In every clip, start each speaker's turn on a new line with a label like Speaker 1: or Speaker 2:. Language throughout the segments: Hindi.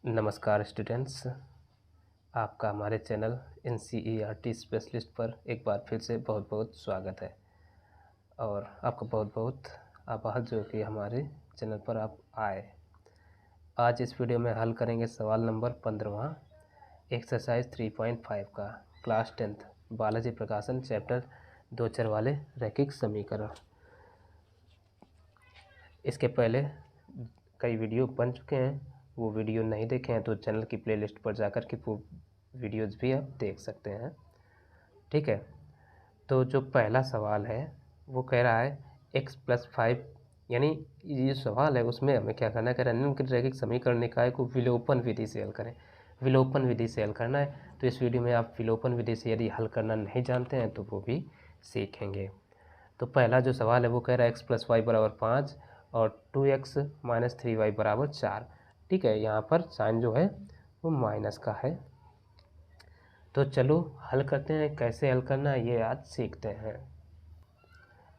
Speaker 1: नमस्कार स्टूडेंट्स, आपका हमारे चैनल NCERT स्पेशलिस्ट पर एक बार फिर से बहुत बहुत स्वागत है और आपका बहुत बहुत आभार जो कि हमारे चैनल पर आप आए। आज इस वीडियो में हल करेंगे सवाल नंबर 15 एक्सरसाइज 3.5 का क्लास 10th बालाजी प्रकाशन चैप्टर 2 चर वाले रैखिक समीकरण। इसके पहले कई वीडियो बन चुके हैं, वो वीडियो नहीं देखे हैं तो चैनल की प्लेलिस्ट पर जाकर के वो वीडियोज़ भी आप देख सकते हैं। ठीक है, तो जो पहला सवाल है वो कह रहा है x+5, यानी ये सवाल है उसमें हमें क्या करना है, कह रहा है निम्नलिखित रैखिक समीकरण निकाय को विलोपन विधि से हल करें। विलोपन विधि से हल करना है, तो इस वीडियो में आप विलोपन विधि से यदि हल करना नहीं जानते हैं तो वो भी सीखेंगे। तो पहला जो सवाल है वो कह रहा है x+y = 5 और 2x - 3y = 4। ठीक है, यहाँ पर साइन जो है वो माइनस का है। तो चलो हल करते हैं, कैसे हल करना है ये आज सीखते हैं।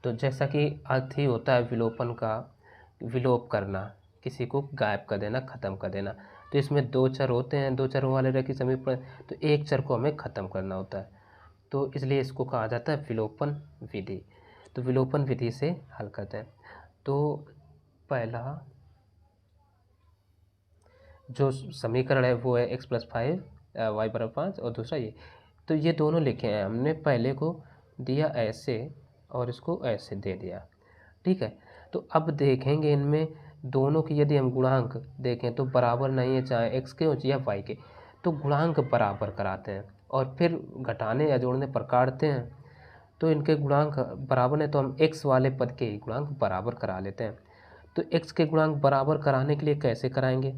Speaker 1: तो जैसा कि अर्थ ही होता है विलोपन का, विलोप करना, किसी को गायब कर देना, ख़त्म कर देना। तो इसमें दो चर होते हैं, दो चरों वाले रैखिक समीकरण, तो एक चर को हमें ख़त्म करना होता है, तो इसलिए इसको कहा जाता है विलोपन विधि। तो विलोपन विधि से हल करते हैं। तो पहला जो समीकरण है वो है x+5 y = 5 और दूसरा ये। तो ये दोनों लिखे हैं हमने, पहले को दिया ऐसे और इसको ऐसे दे दिया। ठीक है, तो अब देखेंगे इनमें दोनों की यदि हम गुणांक देखें तो बराबर नहीं है, चाहे x के हो या y के, तो गुणांक बराबर कराते हैं और फिर घटाने या जोड़ने पर काटते हैं। तो इनके गुणांक बराबर है तो हम x वाले पद के गुणांक बराबर करा लेते हैं। तो x के गुणांक बराबर कराने के लिए कैसे कराएंगे,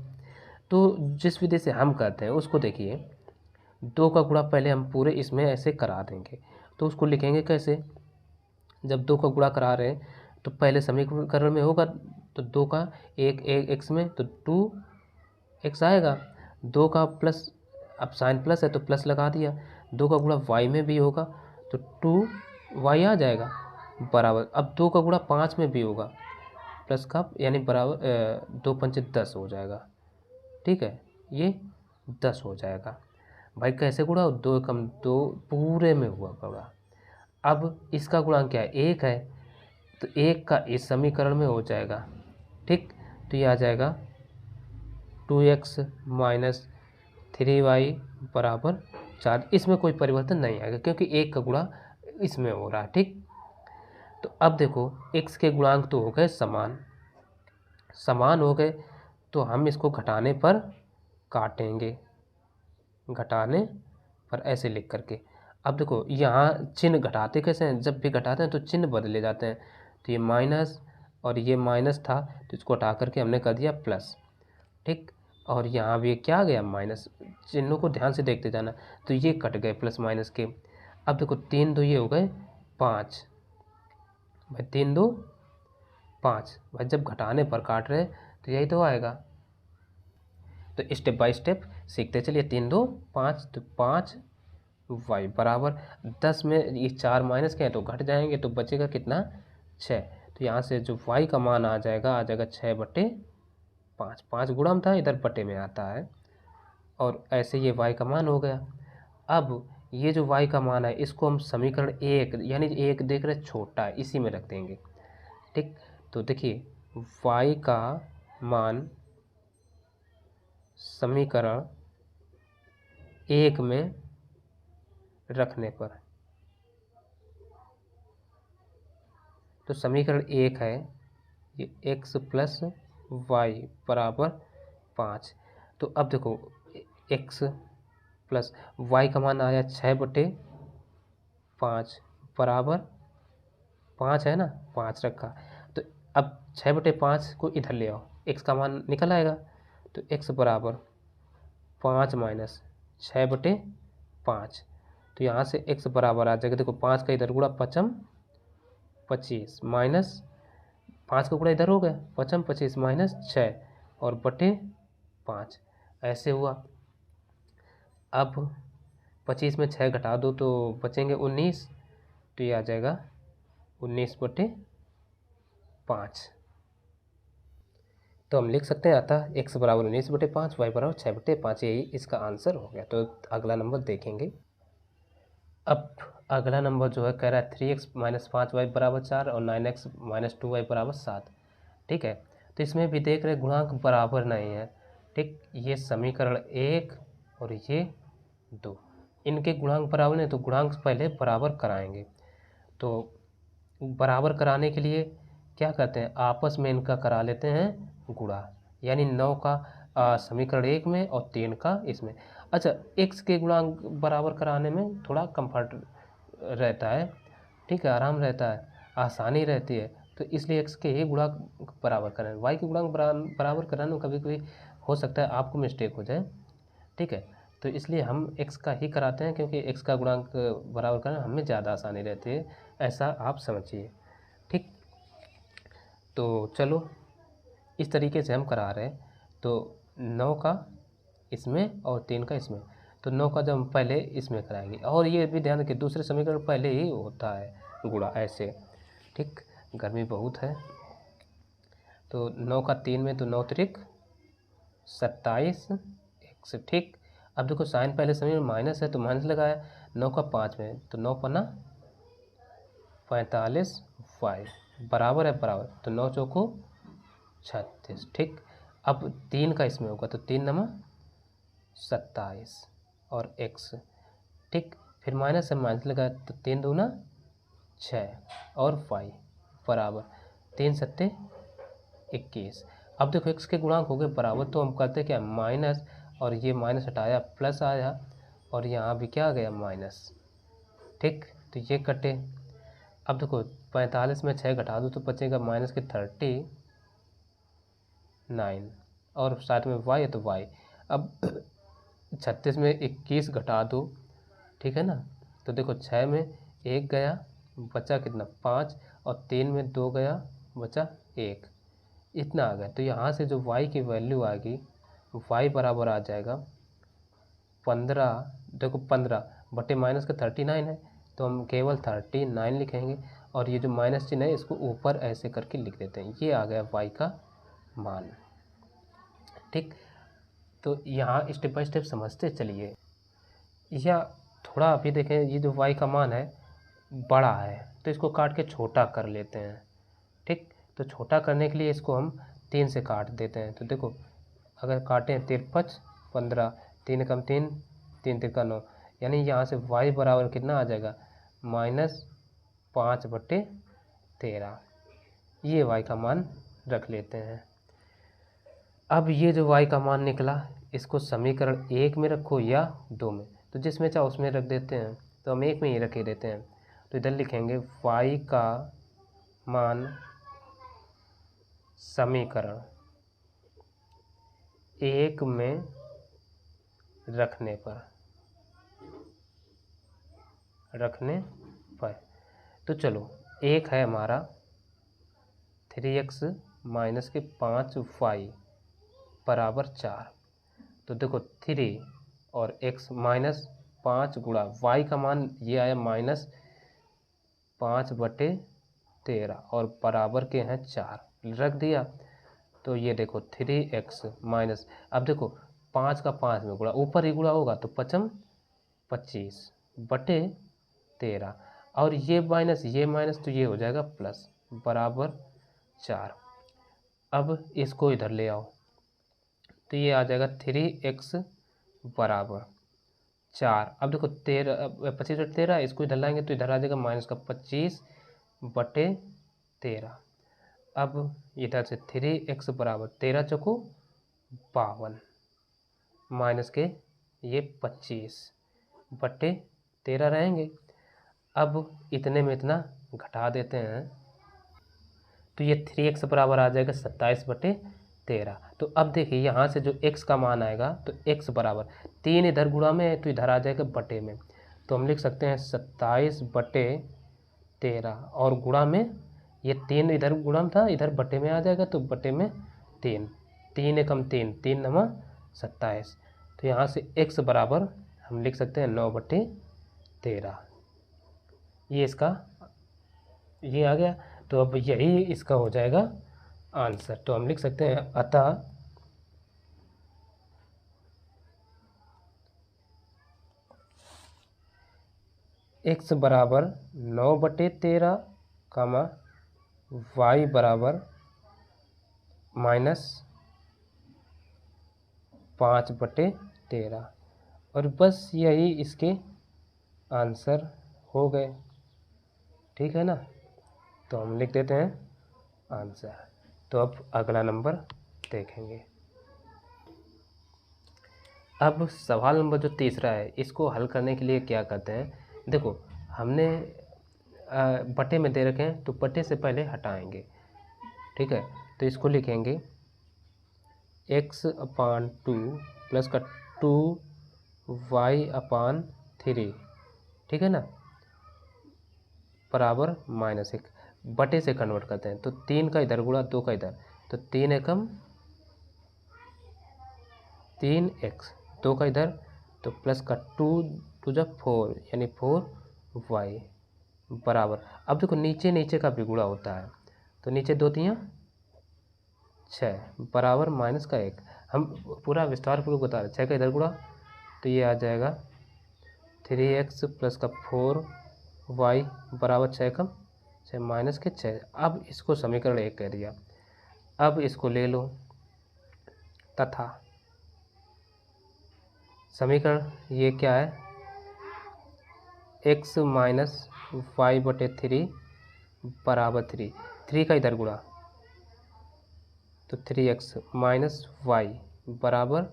Speaker 1: तो जिस विधि से हम करते हैं उसको देखिए। 2 का गुणा पहले हम पूरे इसमें ऐसे करा देंगे, तो उसको लिखेंगे कैसे। जब 2 का गुणा करा रहे हैं तो पहले समीकरण में होगा, तो 2 का एक x में तो 2x आएगा। 2 का प्लस, अब साइन प्लस है तो प्लस लगा दिया। 2 का गुणा y में भी होगा तो 2y आ जाएगा बराबर। अब 2 का गुणा 5 में भी होगा प्लस का, यानी बराबर 2 पंचे 10 हो जाएगा। ठीक है, ये 10 हो जाएगा। भाई कैसे गुणा, 2 कम 2 पूरे में हुआ गुणा। अब इसका गुणांक क्या है, 1 है, तो 1 का इस समीकरण में हो जाएगा। ठीक, तो ये आ जाएगा 2x - 3y = 4। इसमें कोई परिवर्तन नहीं आएगा क्योंकि 1 का गुणा इसमें हो रहा है। ठीक, तो अब देखो x के गुणांक तो हो गए समान, समान हो गए, तो हम इसको घटाने पर काटेंगे, घटाने पर ऐसे लिख करके। अब देखो यहाँ चिन्ह घटाते कैसे हैं, जब भी घटाते हैं तो चिन्ह बदले जाते हैं। तो ये माइनस और ये माइनस था तो इसको हटा करके हमने कर दिया प्लस। ठीक, और यहाँ भी क्या आ गया माइनस, चिन्हों को ध्यान से देखते जाना। तो ये कट गए प्लस माइनस के। अब देखो 3 2 ये हो गए 5, भाई 3 2 5, भाई जब घटाने पर काट रहे तो यही तो आएगा। तो स्टेप बाय स्टेप सीखते चलिए। 3 2 5, तो 5 y बराबर 10 में ये 4 माइनस के हैं तो घट जाएंगे, तो बचेगा कितना 6। तो यहाँ से जो y का मान आ जाएगा 6/5। 5 गुणा में था, इधर बटे में आता है, और ऐसे ये y का मान हो गया। अब ये जो y का मान है इसको हम समीकरण 1, यानी 1 देख रहे छोटा है, इसी में रख देंगे। ठीक, तो देखिए y का मान समीकरण 1 में रखने पर, तो समीकरण 1 है ये x + y = 5। तो अब देखो x + y का मान आया 6/5 बराबर 5 है ना, 5 रखा। तो अब 6/5 को इधर ले आओ, x का मान निकल आएगा। तो x बराबर 5 - 6/5। तो यहाँ से x बराबर आ जाएगा, देखो 5 का इधर गुणा 5 25 माइनस 5 का गुणा इधर हो गया 5 25 माइनस 6 और बटे 5, ऐसे हुआ। अब 25 में 6 घटा दो तो बचेंगे 19, तो ये आ जाएगा 19/5। तो हम लिख सकते हैं अतः x बराबर 19/5, y बराबर 6/5, यही इसका आंसर हो गया। तो अगला नंबर देखेंगे। अब अगला नंबर जो है कह रहा है 3x - 5y बराबर 4 और 9x - 2y बराबर 7। ठीक है, तो इसमें भी देख रहे गुणांक बराबर नहीं है। ठीक, ये समीकरण 1 और ये 2, इनके गुणांक बराबर नहीं, तो गुणांक पहले बराबर कराएंगे। तो बराबर कराने के लिए क्या करते हैं, आपस में इनका करा लेते हैं गुणा, यानी 9 का समीकरण 1 में और 3 का इसमें। अच्छा, x के गुणांक बराबर कराने में थोड़ा कंफर्ट रहता है, ठीक है, आराम रहता है, आसानी रहती है, तो इसलिए x के ही गुणांक बराबर करें। y के गुणांक बराबर कराने में कभी कभी हो सकता है आपको मिस्टेक हो जाए, ठीक है, तो इसलिए हम x का ही कराते हैं, क्योंकि x का गुणांक बराबर करना हमें ज़्यादा आसानी रहती है, ऐसा आप समझिए। ठीक, तो चलो इस तरीके से हम करा रहे हैं। तो 9 का इसमें और 3 का इसमें, तो 9 का जब हम पहले इसमें कराएंगे, और ये भी ध्यान रखिए दूसरे समीकरण पहले ही होता है गुणा ऐसे। ठीक, गर्मी बहुत है, तो 9 का 3 में, तो 9 त्रिक 27 x। ठीक, अब देखो साइन पहले समीकरण में माइनस है तो माइनस लगाया, 9 का 5 में, तो 9 पन्ना 45 y बराबर है बराबर, तो 9 चौको 36। ठीक, अब 3 का इसमें होगा, तो 3 नमा 27 और x। ठीक, फिर माइनस से माइनस लगाया, तो 3 दूना 6 और y बराबर 3 सत्ते 21। अब देखो x के गुणांक हो गए बराबर, तो हम करते क्या, माइनस, और ये माइनस हटाया प्लस आया, और यहाँ भी क्या आ गया माइनस। ठीक, तो ये कटे। अब देखो 45 में 6 घटा दो तो बचेगा माइनस के 39, और साथ में y है तो y। अब 36 में 21 घटा दो, ठीक है ना, तो देखो 6 में 1 गया, बचा कितना 5, और 3 में 2 गया, बचा 1, इतना आ गया। तो यहाँ से जो y की वैल्यू आएगी, y बराबर आ जाएगा 15, देखो 15 बटे माइनस का 39 है, तो हम केवल 39 लिखेंगे, और ये जो माइनस चिन्ह है इसको ऊपर ऐसे करके लिख देते हैं, ये आ गया y का मान। ठीक, तो यहाँ स्टेप बाय स्टेप समझते चलिए, या थोड़ा अभी देखें, ये जो y का मान है बड़ा है, तो इसको काट के छोटा कर लेते हैं। ठीक, तो छोटा करने के लिए इसको हम 3 से काट देते हैं, तो देखो अगर काटें 53 15, 3 कम 3, 3 तिरका 9, यानी यहाँ से y बराबर कितना आ जाएगा, -5/13, ये y का मान रख लेते हैं। अब ये जो y का मान निकला, इसको समीकरण 1 में रखो या 2 में, तो जिसमें चाहो उसमें रख देते हैं, तो हम 1 में ही रखे देते हैं। तो इधर लिखेंगे y का मान समीकरण 1 में रखने पर, तो चलो 1 है हमारा 3x - 5y बराबर 4, तो देखो 3 और x -5 गुणा y का मान ये आया -5/13 और बराबर के हैं 4, रख दिया। तो ये देखो 3x माइनस, अब देखो 5 का 5 में गुणा, ऊपर ही गुणा होगा तो 5 25/13, और ये माइनस तो ये हो जाएगा प्लस, बराबर 4। अब इसको इधर ले आओ, तो ये आ जाएगा 3x बराबर 4। अब देखो 25/13, इसको इधर लाएंगे तो इधर आ जाएगा माइनस का 25/13। अब इधर से 3x बराबर 13 चौको 52, माइनस के ये 25/13 रहेंगे। अब इतने में इतना घटा देते हैं, तो ये 3x बराबर आ जाएगा 27/13। तो अब देखिए यहाँ से जो x का मान आएगा, तो x बराबर 3 इधर गुणा में है तो इधर आ जाएगा बटे में, तो हम लिख सकते हैं 27/13, और गुणा में ये 3 इधर गुणा में था, इधर बटे में आ जाएगा, तो बटे में 3, 3 एकम 3, 3 नमा 27, तो यहाँ से x बराबर हम लिख सकते हैं 9/13, ये इसका ये आ गया। तो अब यही इसका हो जाएगा आंसर। तो हम लिख सकते हैं अतः x बराबर 9/13 कामा y बराबर -5/13 और बस यही इसके आंसर हो गए। ठीक है ना, तो हम लिख देते हैं आंसर। तो अब अगला नंबर देखेंगे। अब सवाल नंबर जो तीसरा है, इसको हल करने के लिए क्या करते हैं, देखो हमने बटे में दे रखे हैं तो बटे से पहले हटाएंगे। ठीक है, तो इसको लिखेंगे x/2 प्लस का 2y/3। ठीक है ना, बराबर -1 बटे से कन्वर्ट करते हैं। तो 3 का इधर गुणा 2 का इधर, तो 3 एकम 3x, 2 का इधर तो प्लस का 2 टू जब 4 यानी 4y बराबर। अब देखो नीचे नीचे का भी गुणा होता है, तो नीचे 2 3 6 बराबर -1। हम पूरा विस्तार पूर्वक बता रहे, 6 का इधर गुणा तो ये आ जाएगा 3x प्लस का 4y बराबर 6 कम 6 -6। अब इसको समीकरण 1 कह दिया। अब इसको ले लो तथा समीकरण ये क्या है, x -y/3 बराबर 3 का इधर गुणा तो 3x -y बराबर,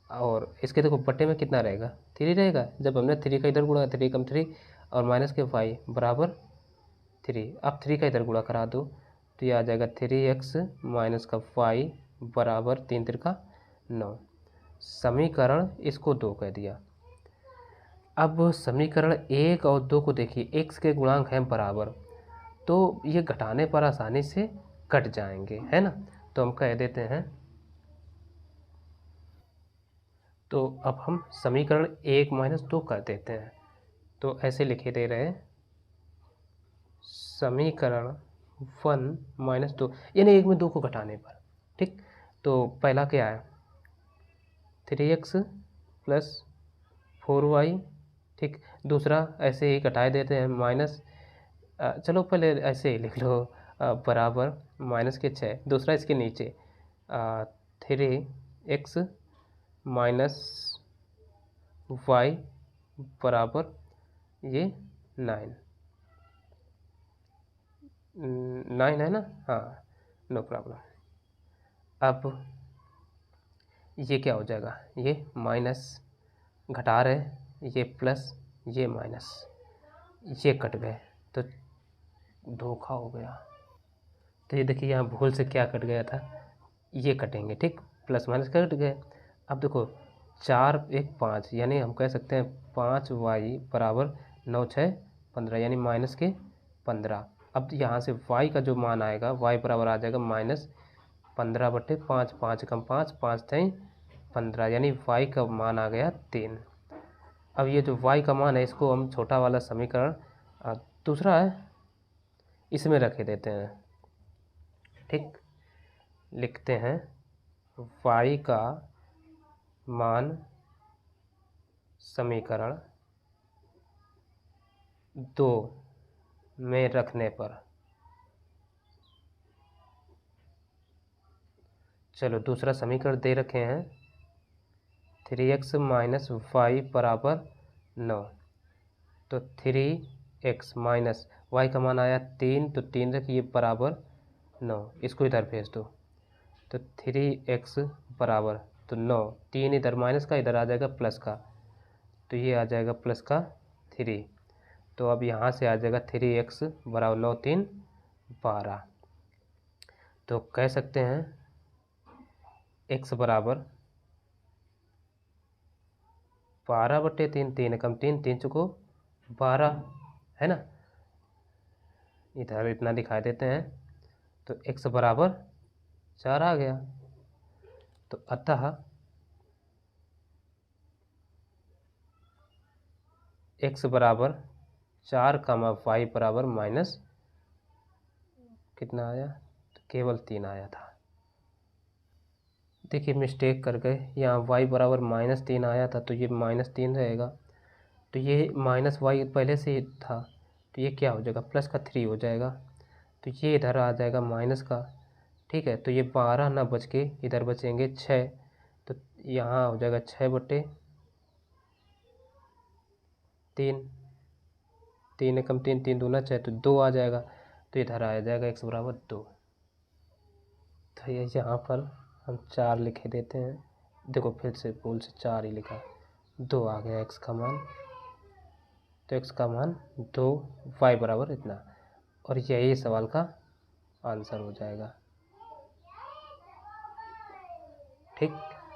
Speaker 1: और इसके देखो बटे में कितना रहेगा 3 रहेगा। जब हमने 3 का इधर गुणा 3 कम 3 और माइनस के y बराबर 3। अब 3 का इधर गुणा करा दो तो ये आ जाएगा 3x माइनस का y बराबर 3 3 9। समीकरण इसको 2 कह दिया। अब समीकरण 1 और 2 को देखिए, x के गुणांक हैं बराबर, तो ये घटाने पर आसानी से कट जाएंगे, है ना। तो हम कह देते हैं, तो अब हम समीकरण 1 - 2 कर देते हैं। तो ऐसे लिखे दे रहे हैं समीकरण 1 - 2 यानी 1 में 2 को घटाने पर। ठीक, तो पहला क्या है 3x प्लस 4y। ठीक, दूसरा ऐसे ही घटाए देते हैं माइनस, चलो पहले ऐसे ही लिख लो बराबर -6। दूसरा इसके नीचे 3x माइनस y बराबर ये 9 है ना, हाँ नो प्रॉब्लम। अब ये क्या हो जाएगा, ये माइनस घटा रहे, ये प्लस ये माइनस, ये कट गए तो धोखा हो गया। तो ये देखिए यहाँ भूल से क्या कट गया था, ये कटेंगे। ठीक, प्लस माइनस कट गए। अब देखो 4 1 5 यानी हम कह सकते हैं 5y बराबर 9 6 15 यानी -15। अब यहाँ से y का जो मान आएगा, y बराबर आ जाएगा -15/5। 5 कम 5 5 3 15 यानी y का मान आ गया 3। अब ये जो y का मान है इसको हम छोटा वाला समीकरण दूसरा है इसमें रखे देते हैं। ठीक, लिखते हैं y का मान समीकरण 2 में रखने पर, चलो दूसरा समीकरण दे रखे हैं 3x माइनस y बराबर 9। तो 3x माइनस y का मान आया 3, तो 3 रखिए बराबर 9, इसको इधर भेज दो तो 3x बराबर तो 9, 3 इधर माइनस का इधर आ जाएगा प्लस का, तो ये आ जाएगा प्लस का 3। तो अब यहाँ से आ जाएगा 3x बराबर 9 3 12। तो कह सकते हैं x बराबर 12/3, 3 कम 3 3 चुको 12, है ना। इधर इतना दिखा देते हैं तो x बराबर 4 आ गया। तो अतः x बराबर 4 कामा y बराबर माइनस कितना आया, तो केवल 3 आया था। देखिए मिस्टेक कर गए, यहाँ y बराबर -3 आया था तो ये -3 रहेगा, तो ये -y पहले से ही था तो ये क्या हो जाएगा, प्लस का 3 हो जाएगा, तो ये इधर आ जाएगा माइनस का। ठीक है, तो ये 12 ना बच के इधर बचेंगे 6, तो यहाँ हो जाएगा 6/3, 3 एकम 3, 3 दूना 6, तो 2 आ जाएगा, तो इधर आ जाएगा x बराबर 2। तो ये यहाँ पर हम 4 लिखे देते हैं, देखो फिर से भूल से 4 ही लिखा, 2 आ गया x का मान, तो x का मान 2, y बराबर इतना, और यही सवाल का आंसर हो जाएगा। ठीक,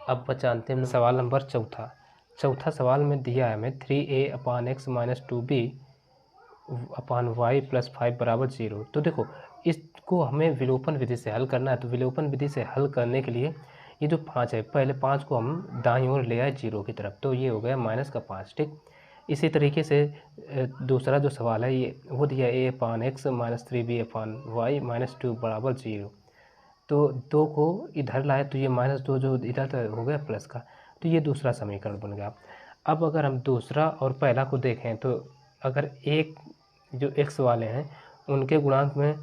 Speaker 1: अब बचा अंतिम सवाल नंबर चौथा सवाल में दिया है हमें 3a/x - 2b/y + 5 बराबर 0। तो देखो इसको हमें विलोपन विधि से हल करना है, तो विलोपन विधि से हल करने के लिए ये जो 5 है, पहले 5 को हम दाईं ओर ले आए 0 की तरफ, तो ये हो गया -5। ठीक, इसी तरीके से दूसरा जो सवाल है ये वो दिया a/x - 3b/y - 2 बराबर 0, तो 2 को इधर लाए तो ये -2 जो इधर था हो गया प्लस का, तो ये दूसरा समीकरण बन गया। अब अगर हम दूसरा और पहला को देखें तो अगर एक जो x वाले हैं उनके गुणांक में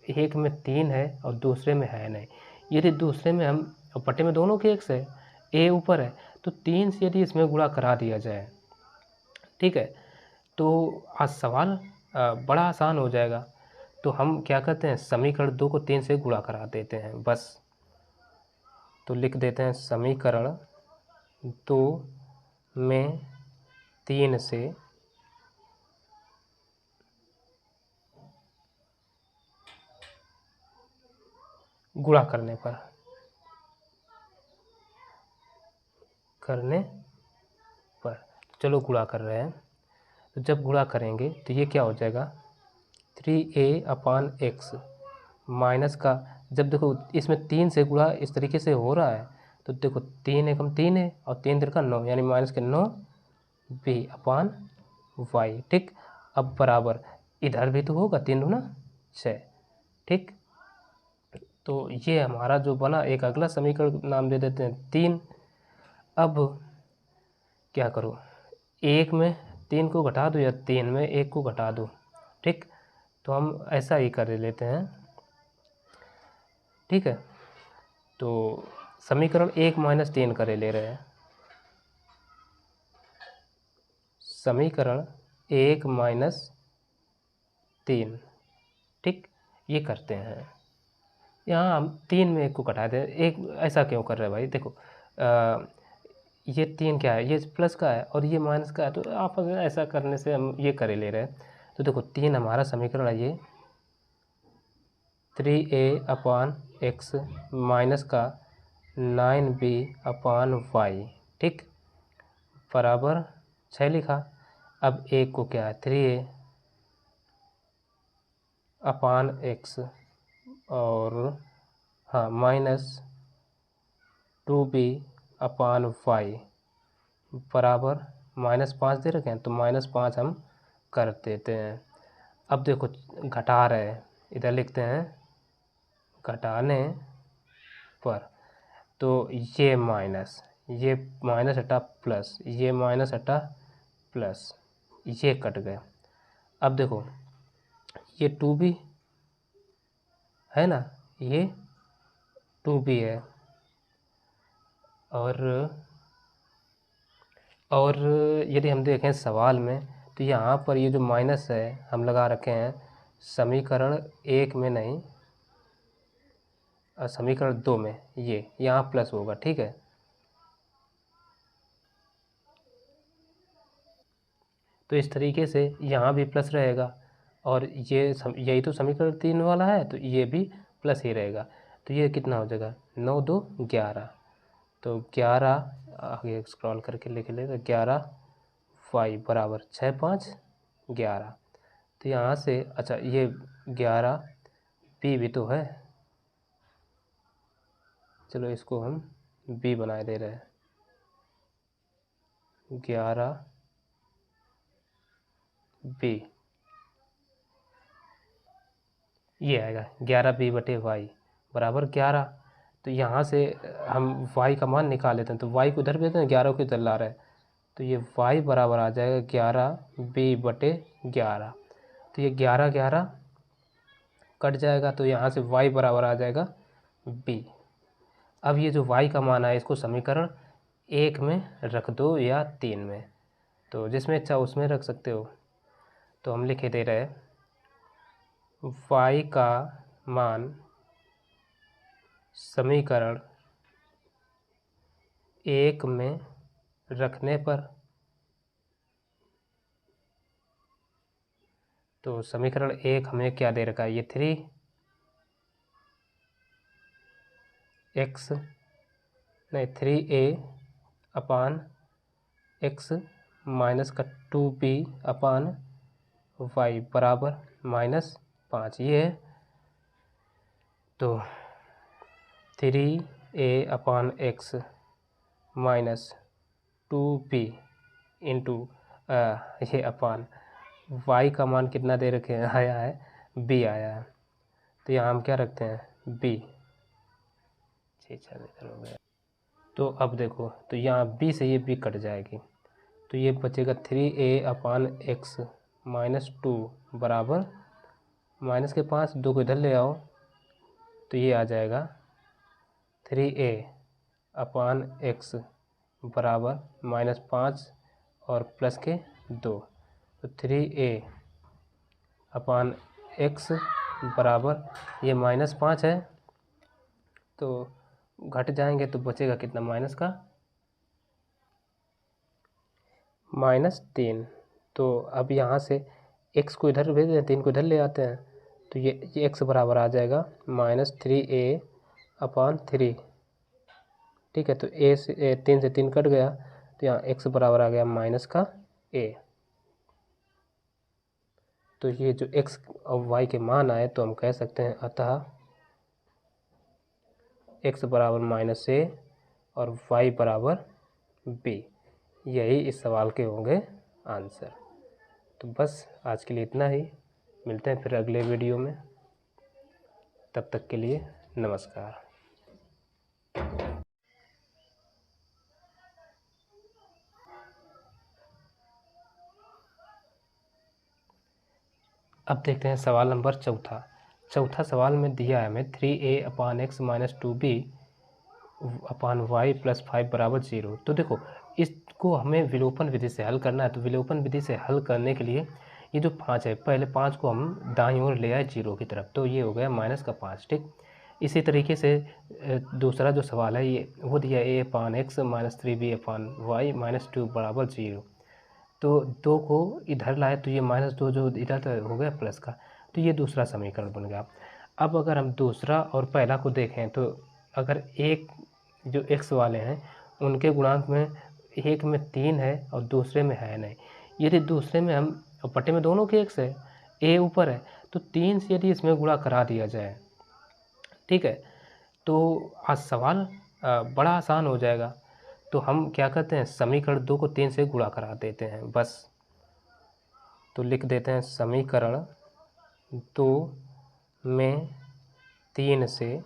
Speaker 1: एक में 3 है और दूसरे में है नहीं, यदि दूसरे में हम पट्टे में दोनों के x है, a ऊपर है, तो 3 से यदि इसमें गुणा करा दिया जाए, ठीक है, तो आज सवाल बड़ा आसान हो जाएगा। तो हम क्या करते हैं, समीकरण 2 को 3 से गुणा करा देते हैं बस, तो लिख देते हैं समीकरण 2 में 3 से गुणा करने पर चलो गुणा कर रहे हैं, तो जब गुणा करेंगे तो ये क्या हो जाएगा 3a/x माइनस का, जब देखो इसमें 3 से गुणा इस तरीके से हो रहा है, तो देखो 3 एकम 3 है और 3 तिरका 9 यानी -9b/y। ठीक, अब बराबर इधर भी तो होगा 3 दूना 6। ठीक, तो ये हमारा जो बना एक अगला समीकरण नाम दे देते हैं 3। अब क्या करो, 1 में 3 को घटा दो या 3 में 1 को घटा दो। ठीक, तो हम ऐसा ही कर लेते हैं। ठीक है, तो समीकरण 1 - 3 करे ले रहे हैं, समीकरण 1 - 3। ठीक, ये करते हैं, यहाँ हम 3 में 1 को घटा दें, एक ऐसा क्यों कर रहे हैं भाई, देखो ये 3 क्या है, ये प्लस का है और ये माइनस का है, तो आपस में ऐसा करने से हम ये करे ले रहे हैं। तो देखो 3 हमारा समीकरण है ये 3a/x माइनस का 9b/y। ठीक, बराबर 6 लिखा। अब 1 को क्या है 3a/x और हाँ -2b/y बराबर -5 दे रखे हैं, तो -5 हम कर देते हैं। अब देखो घटा रहे हैं, इधर लिखते हैं घटाने पर, तो ये माइनस हटा प्लस, ये माइनस हटा प्लस, ये कट गए। अब देखो ये 2b है ना, ये 2b है, और यदि हम देखें सवाल में तो यहाँ पर ये जो माइनस है हम लगा रखे हैं समीकरण 1 में नहीं, समीकरण 2 में, ये यहाँ प्लस होगा। ठीक है, तो इस तरीके से यहाँ भी प्लस रहेगा, और ये यही तो समीकरण 3 वाला है, तो ये भी प्लस ही रहेगा। तो ये कितना हो जाएगा 9 2 11, तो 11 आगे स्क्रॉल करके लिख लेगा 11y बराबर 6 5 11। तो यहाँ से अच्छा ये 11 b भी तो है, चलो इसको हम b बनाए दे रहे हैं, 11 b ये आएगा 11b/y बराबर 11। तो यहाँ से हम y का मान निकाल लेते हैं, तो y को इधर भेजते हैं, 11 को इधर ला रहे हैं, तो ये y बराबर आ जाएगा 11b/11। तो ये 11 11 कट जाएगा, तो यहाँ से y बराबर आ जाएगा b। अब ये जो y का मान है इसको समीकरण 1 में रख दो या 3 में, तो जिसमें इच्छा उसमें रख सकते हो। तो हम लिखे दे रहे हैं y का मान समीकरण 1 में रखने पर, तो समीकरण 1 हमें क्या दे रखा है, ये 3a/x माइनस का 2b/y बराबर -5 ये है। तो 3a/x माइनस 2b इंटू ये अपान y का मान कितना दे रखे हैं, आया है b आया है, तो यहाँ हम क्या रखते हैं b। तो अब देखो, तो यहाँ b से ये b कट जाएगी, तो ये बचेगा 3a/x माइनस 2 बराबर माइनस के 5, 2 को इधर ले आओ, तो ये आ जाएगा 3a/x बराबर -5 और प्लस के 2, तो 3a/x बराबर ये -5 है, तो घट जाएंगे तो बचेगा कितना, माइनस का -3। तो अब यहाँ से x को इधर भेज दें, 3 को इधर ले आते हैं, तो ये x बराबर आ जाएगा -3a/3। ठीक है, तो a से 3 से 3 कट गया, तो यहाँ x बराबर आ गया माइनस का a। तो ये जो x और y के मान आए, तो हम कह सकते हैं अतः x बराबर -a और y बराबर b, यही इस सवाल के होंगे आंसर। तो बस आज के लिए इतना ही, मिलते हैं फिर अगले वीडियो में, तब तक के लिए नमस्कार। अब देखते हैं सवाल नंबर चौथा सवाल में दिया है हमें 3a/x माइनस 2b/y प्लस 5 बराबर 0। तो देखो, इसको हमें विलोपन विधि से हल करना है, तो विलोपन विधि से हल करने के लिए ये जो 5 है, पहले 5 को हम दाईं ओर ले आए 0 की तरफ, तो ये हो गया -5। ठीक, इसी तरीके से दूसरा जो सवाल है ये वो दिया a/x माइनस 3b/y माइनस 2 बराबर 0। तो 2 को इधर लाए, तो ये -2 जो इधर तो हो गया प्लस का, तो ये दूसरा समीकरण बन गया। अब अगर हम दूसरा और पहला को देखें, तो अगर एक जो x वाले हैं उनके गुणांक में एक में 3 है और दूसरे में है नहीं, यदि दूसरे में हम पट्टे में दोनों के x है, a ऊपर है, तो 3 से यदि इसमें गुणा करा दिया जाए, ठीक है, तो आज सवाल बड़ा आसान हो जाएगा। तो हम क्या करते हैं, समीकरण 2 को 3 से गुणा करा देते हैं बस। तो लिख देते हैं समीकरण 2 में 3 से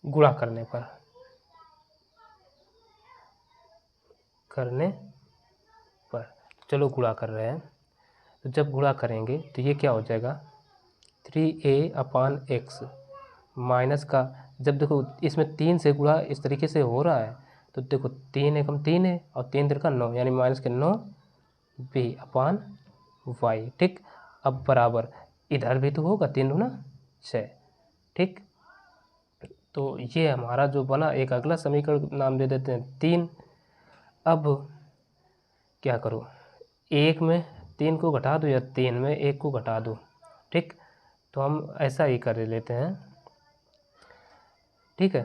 Speaker 1: गुणा करने पर चलो गुणा कर रहे हैं, तो जब गुणा करेंगे तो ये क्या हो जाएगा 3a/x माइनस का, जब देखो इसमें 3 से गुणा इस तरीके से हो रहा है, तो देखो 3 एकम 3 है और 3 तिरका 9, यानी माइनस के 9b/y। ठीक, अब बराबर इधर भी तो होगा 3 दूना 6। ठीक, तो ये हमारा जो बना, एक अगला समीकरण नाम दे देते हैं 3। अब क्या करो, 1 में 3 को घटा दो या 3 में 1 को घटा दो। ठीक, तो हम ऐसा ही कर लेते हैं। ठीक है,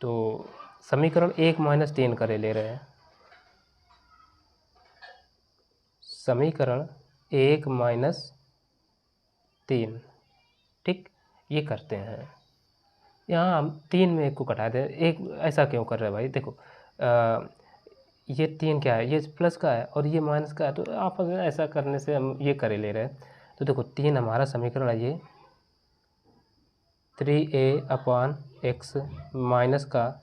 Speaker 1: तो समीकरण 1 माइनस 3 करे ले रहे हैं, समीकरण 1 माइनस 3। ठीक, ये करते हैं, यहाँ हम 3 में 1 को घटा दें। एक ऐसा क्यों कर रहे हैं भाई, देखो ये 3 क्या है, ये प्लस का है और ये माइनस का है, तो आपस में ऐसा करने से हम ये कर ही ले रहे हैं। तो देखो 3 हमारा समीकरण है ये 3a/x माइनस का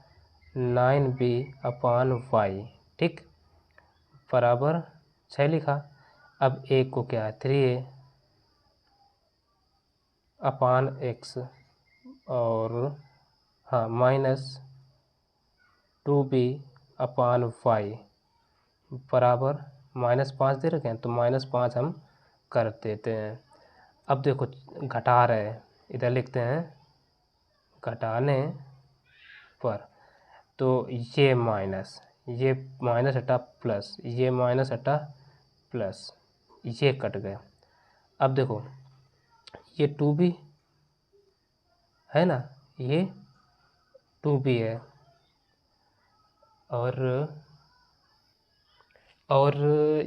Speaker 1: 9b/y, ठीक, बराबर 6 लिखा। अब एक को क्या है 3a/x और हाँ माइनस 2b/y बराबर -5 दे रखे हैं, तो -5 हम कर देते हैं। अब देखो घटा रहे हैं, इधर लिखते हैं घटाने पर, तो ये माइनस हटा प्लस, ये माइनस हटा प्लस, ये कट गया। अब देखो ये 2b है ना, ये 2b है और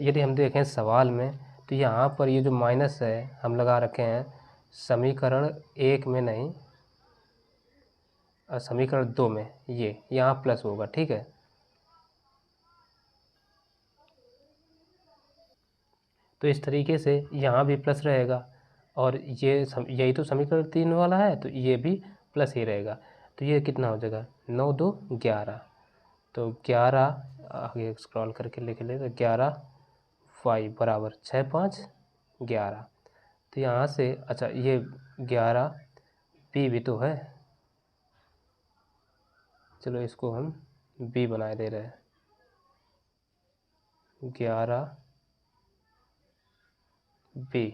Speaker 1: यदि हम देखें सवाल में तो यहाँ पर ये जो माइनस है हम लगा रखे हैं समीकरण 1 में नहीं, समीकरण 2 में, ये यहाँ प्लस होगा, ठीक है। तो इस तरीके से यहाँ भी प्लस रहेगा और यही तो समीकरण 3 वाला है, तो ये भी प्लस ही रहेगा। तो ये कितना हो जाएगा 9 2 11, तो 11 आगे स्क्रॉल करके लिख ले, तो 11y बराबर 6 5 11। तो यहाँ से अच्छा ये 11 b भी तो है, चलो इसको हम b बनाए दे रहे हैं, 11 b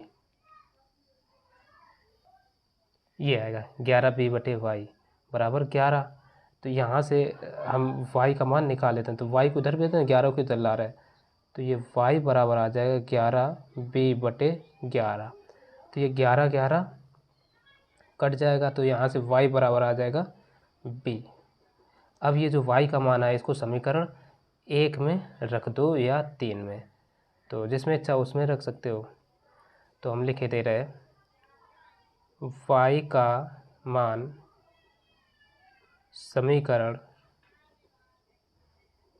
Speaker 1: ये आएगा 11b/y बराबर 11। तो यहाँ से हम y का मान निकाल लेते हैं, तो y को इधर भेजते हैं, 11 को इधर ला रहे हैं, तो ये y बराबर आ जाएगा 11b/11। तो ये 11 11 कट जाएगा, तो यहाँ से y बराबर आ जाएगा b। अब ये जो y का मान है इसको समीकरण 1 में रख दो या 3 में, तो जिसमें इच्छा उसमें रख सकते हो। तो हम लिखे दे रहे हैं y का मान समीकरण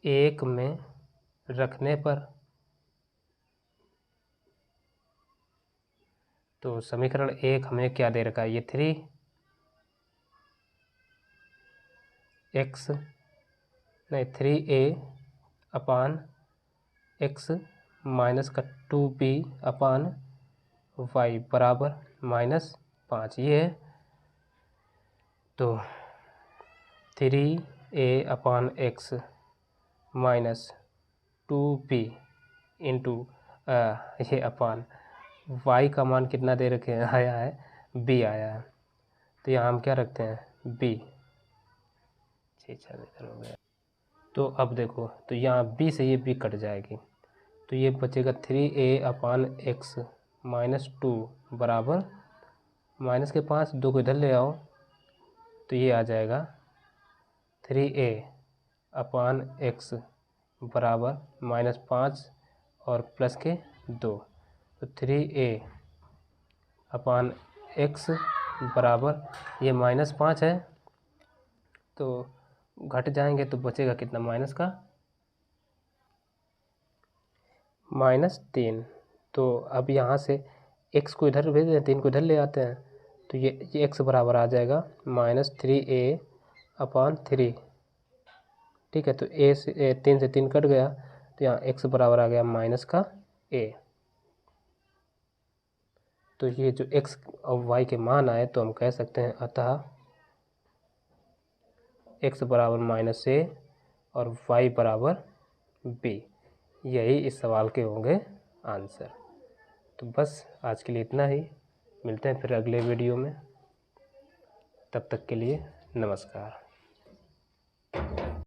Speaker 1: 1 में रखने पर, तो समीकरण 1 हमें क्या दे रखा है, ये 3a/x माइनस का 2b/y बराबर -5 ये है। तो 3a/x माइनस 2b इंटू ये अपान y का मान कितना दे रखे हैं, आया है b आया है, तो यहाँ हम क्या रखते हैं b। हो गया। तो अब देखो तो यहाँ b से ये b कट जाएगी, तो ये बचेगा 3a/x माइनस 2 बराबर माइनस के 5, 2 को इधर ले आओ, तो ये आ जाएगा 3a/x बराबर -5 और प्लस के 2, तो 3a/x बराबर ये -5 है, तो घट जाएंगे तो बचेगा कितना माइनस का -3। तो अब यहाँ से x को इधर भेज दें, 3 को इधर ले आते हैं, तो ये x बराबर आ जाएगा -3a/3, ठीक है। तो a से 3 से 3 कट गया, तो यहाँ x बराबर आ गया माइनस का a। तो ये जो x और y के मान आए तो हम कह सकते हैं अतः x बराबर -a और y बराबर b, यही इस सवाल के होंगे आंसर। तो बस आज के लिए इतना ही, मिलते हैं फिर अगले वीडियो में, तब तक के लिए नमस्कार।